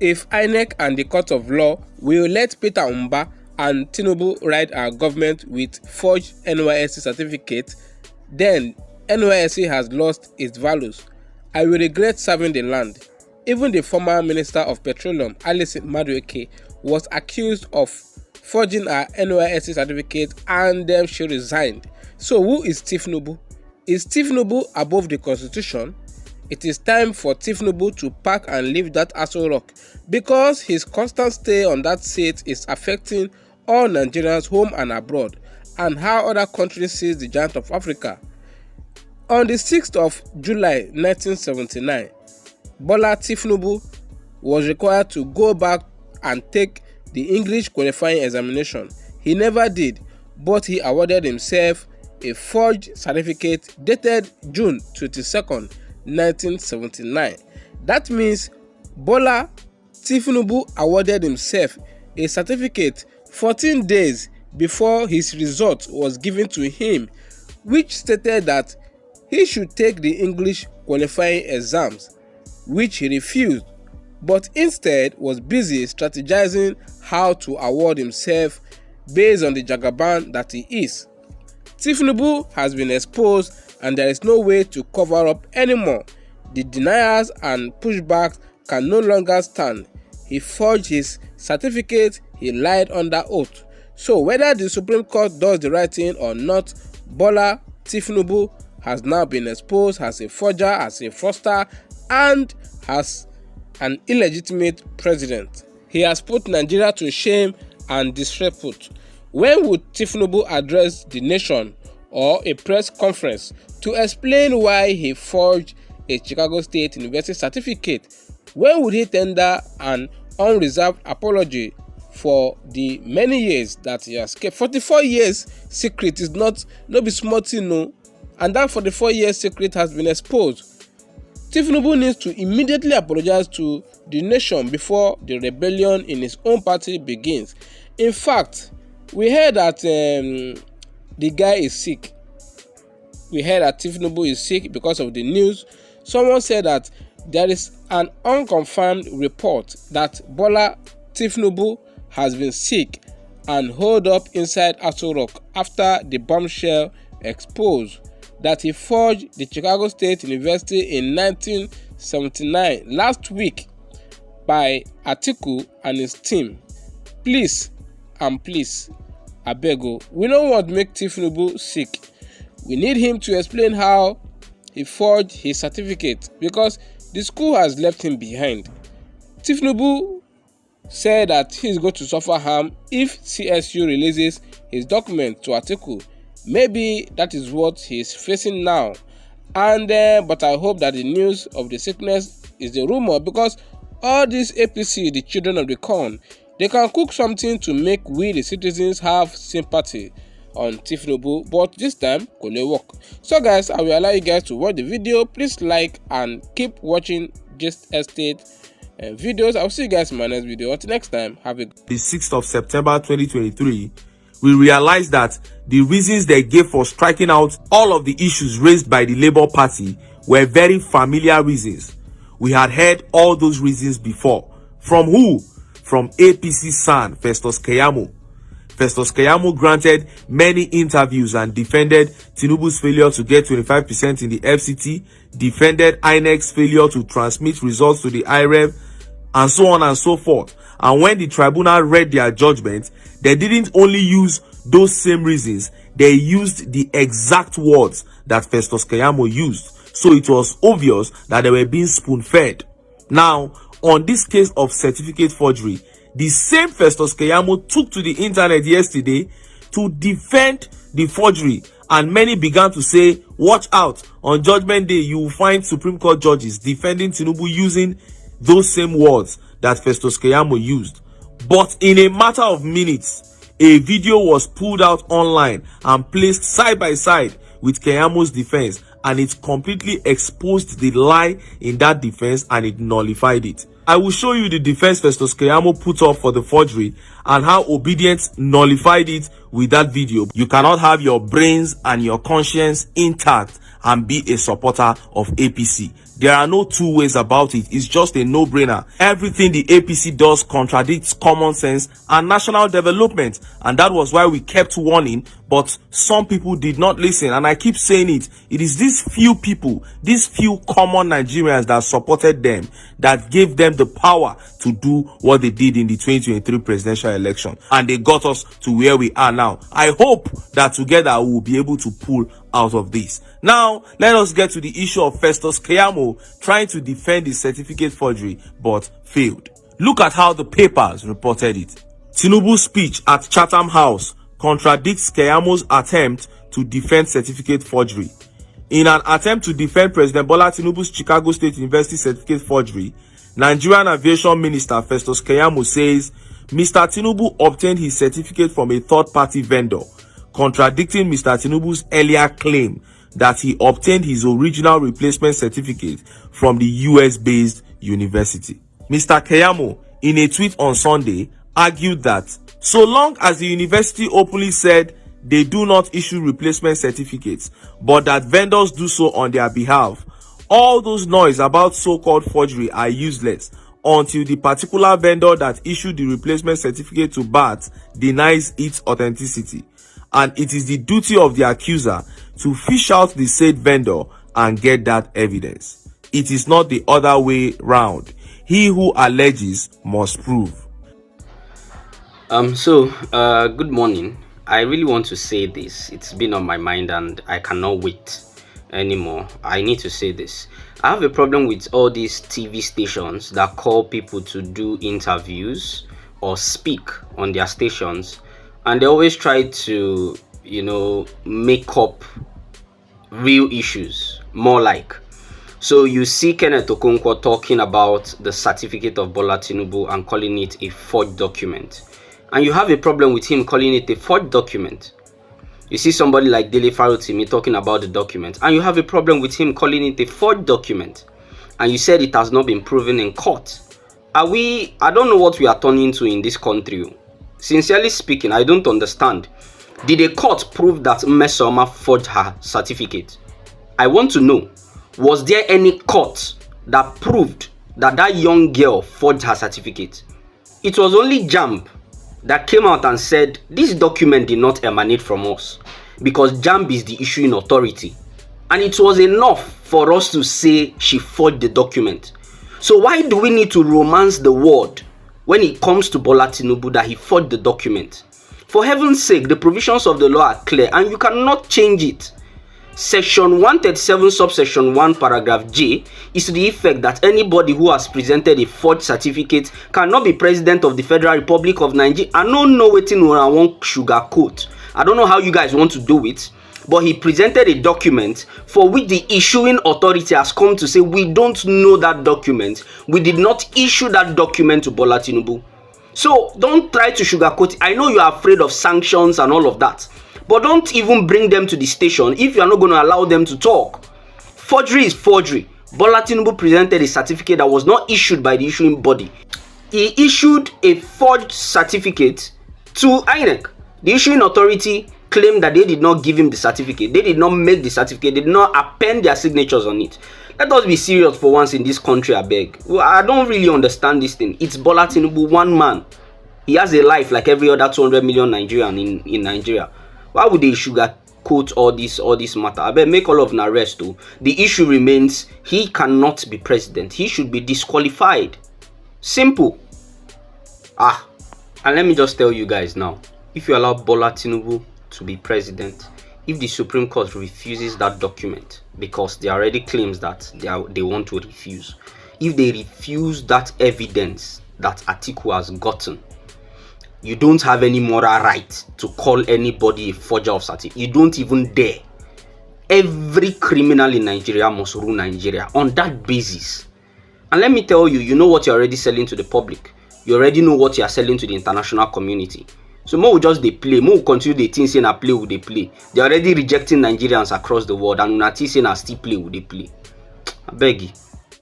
If INEC and the court of law will let Peter Mba and Tinubu ride our government with forged NYSC certificate, then NYSC has lost its values. I will regret serving the land. Even the former Minister of Petroleum, Alice Madueke, was accused of forging her NYSC certificate and then she resigned. So who is Tinubu? Is Tinubu above the constitution? It is time for Tinubu to pack and leave that Aso Rock because his constant stay on that seat is affecting all Nigerians home and abroad and how other countries see the giant of Africa. On the 6th of July 1979, Bola Tinubu was required to go back and take the English qualifying examination. He never did, but he awarded himself a forged certificate dated June 22nd, 1979. That means Bola Tinubu awarded himself a certificate 14 days before his result was given to him, which stated that he should take the English qualifying exams, which he refused, but instead was busy strategizing how to award himself based on the jagaban that he is. Tinubu has been exposed and there is no way to cover up anymore. The deniers and pushbacks can no longer stand. He forged his certificate, he lied under oath. So whether the Supreme Court does the right thing or not, Bola Tinubu has now been exposed as a forger, as a fraudster, and as an illegitimate president. He has put Nigeria to shame and disrepute. When would Tinubu address the nation or a press conference to explain why he forged a Chicago State University certificate? When would he tender an unreserved apology for the many years that he has kept? 44 years secret is not be small thing, no. And that 44 years secret has been exposed. Tinubu needs to immediately apologize to the nation before the rebellion in his own party begins. In fact, we heard that the guy is sick. We heard that Tinubu is sick because of the news. Someone said that there is an unconfirmed report that Bola Tinubu has been sick and holed up inside Aso Rock after the bombshell exposed that he forged the Chicago State University in 1979 last week by Atiku and his team. Please, abego, we don't want to make Tinubu sick. We need him to explain how he forged his certificate because the school has left him behind. Tinubu said that he is going to suffer harm if CSU releases his document to Atiku. Maybe that is what he is facing now. And but I hope that the news of the sickness is the rumor because all these APC, the children of the corn, they can cook something to make we the citizens have sympathy on Tinubu, but this time could work. So guys, I will allow you guys to watch the video. Please like and keep watching Gist Estate videos. I'll see you guys in my next video. Until next time, have a the 6th of September 2023, we realized that the reasons they gave for striking out all of the issues raised by the Labour Party were very familiar reasons. We had heard all those reasons before. From who? From APC San Festus Keyamo. Festus Keyamo granted many interviews and defended Tinubu's failure to get 25% in the FCT, defended INEC's failure to transmit results to the IREV, and so on and so forth. And when the tribunal read their judgment, they didn't only use those same reasons, they used the exact words that Festus Keyamo used. So it was obvious that they were being spoon-fed. Now, on this case of certificate forgery, the same Festus Keyamo took to the internet yesterday to defend the forgery, and many began to say, watch out, on Judgment Day you will find Supreme Court judges defending Tinubu using those same words that Festus Keyamo used. But in a matter of minutes, a video was pulled out online and placed side by side with Keyamo's defense, and it completely exposed the lie in that defense and it nullified it. I will show you the defense Festus Keyamo put up for the forgery and how obedience nullified it with that video. You cannot have your brains and your conscience intact and be a supporter of APC. There are no two ways about it. It's just a no-brainer. Everything the APC does contradicts common sense and national development. And that was why we kept warning, but some people did not listen. And I keep saying it. It is these few people, these few common Nigerians that supported them, that gave them the power to do what they did in the 2023 presidential election. And they got us to where we are now. I hope that together we will be able to pull out of this. Now, let us get to the issue of Festus Keyamo trying to defend his certificate forgery but failed. Look at how the papers reported it. Tinubu's speech at Chatham House contradicts Keyamo's attempt to defend certificate forgery. In an attempt to defend President Bola Tinubu's Chicago State University certificate forgery, Nigerian Aviation Minister Festus Keyamo says Mr. Tinubu obtained his certificate from a third-party vendor, contradicting Mr. Tinubu's earlier claim that he obtained his original replacement certificate from the US-based university. Mr. Keyamo, in a tweet on Sunday, argued that so long as the university openly said they do not issue replacement certificates, but that vendors do so on their behalf, all those noise about so-called forgery are useless until the particular vendor that issued the replacement certificate to BAT denies its authenticity. And it is the duty of the accuser to fish out the said vendor and get that evidence. It is not the other way round. He who alleges must prove. Good morning. I really want to say this. It's been on my mind and I cannot wait anymore. I need to say this. I have a problem with all these TV stations that call people to do interviews or speak on their stations, and they always try to, make up real issues, more like. So you see Kenneth Okonkwo talking about the certificate of Bola Tinubu and calling it a forged document. And you have a problem with him calling it a forged document. You see somebody like Dele Farotimi talking about the document, and you have a problem with him calling it a forged document. And you said it has not been proven in court. I don't know what we are turning to in this country. Sincerely speaking, I don't understand. Did a court prove that Mmesoma forged her certificate? I want to know, was there any court that proved that that young girl forged her certificate? It was only JAMB that came out and said this document did not emanate from us because JAMB is the issuing authority. And it was enough for us to say she forged the document. So why do we need to romance the word when it comes to Bola Tinubu that he forged the document? For heaven's sake, the provisions of the law are clear and you cannot change it. Section 137 subsection 1 paragraph J is to the effect that anybody who has presented a forged certificate cannot be president of the Federal Republic of Nigeria. I don't know what I want sugarcoat. I don't know how you guys want to do it, but he presented a document for which the issuing authority has come to say we don't know that document. We did not issue that document to Bola Tinubu. So don't try to sugarcoat it. I know you are afraid of sanctions and all of that, but don't even bring them to the station if you are not going to allow them to talk. Forgery is forgery. Bola Tinubu presented a certificate that was not issued by the issuing body. He issued a forged certificate to INEC. The issuing authority claimed that they did not give him the certificate. They did not make the certificate. They did not append their signatures on it. Let us be serious for once in this country, I beg. Well, I don't really understand this thing. It's Bola Tinubu, one man. He has a life like every other 200 million Nigerian in Nigeria. Why would they sugarcoat all this matter? I bet make all of an arrest too. The issue remains he cannot be president. He should be disqualified. Simple. And let me just tell you guys now, if you allow Bola Tinubu to be president, if the Supreme Court refuses that document, because there are already claims that they want to refuse, if they refuse that evidence that Atiku has gotten, you don't have any moral right to call anybody a forger of certificate. You don't even dare. Every criminal in Nigeria must rule Nigeria on that basis. And let me tell you, you know what you're already selling to the public. You already know what you are selling to the international community. So more will just they play, more will continue the things saying I play with they play. They're already rejecting Nigerians across the world, and Unati saying I still play with they play. I beg you.